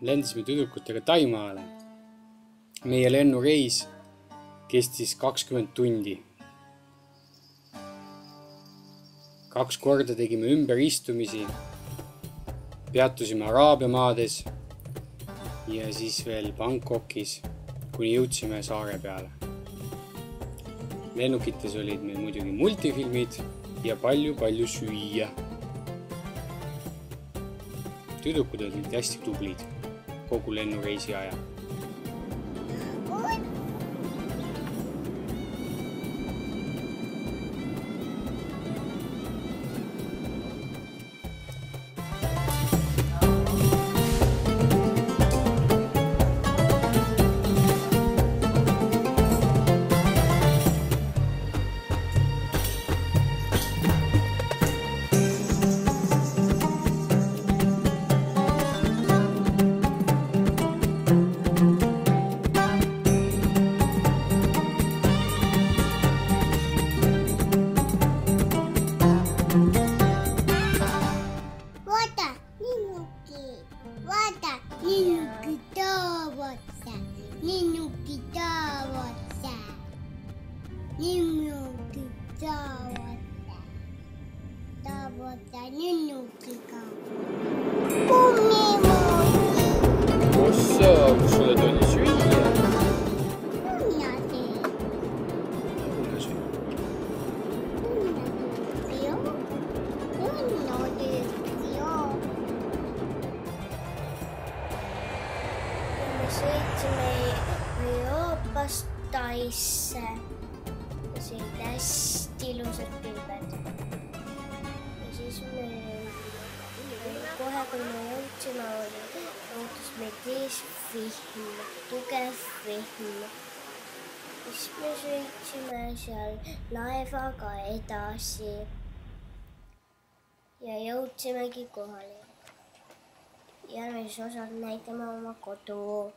lendasime tüdrukutega Taimaale. Meie lennureis kestis 20 tundi. 2 korda tegime ümberistumisi, peatusime Araabia maades ja siis veel Bangkokis, kuni jõudsime saare peale. Lennukites olid meil muidugi multifilmid ja palju süüa. Tüdrukud olid hästi tublid kogu lennureisi aja. Ossa, kus sulle tuli süüa? Me sõitsime Euroopast Taisse. See olid hästi ilusad pilved. Ja siis me kohe, kui me jõudsime, ootas meid ees vihm, tugev vihm. Siis me sõitsime seal laevaga edasi ja jõudsimegi kohale. Järgmises osas näitame oma kodu.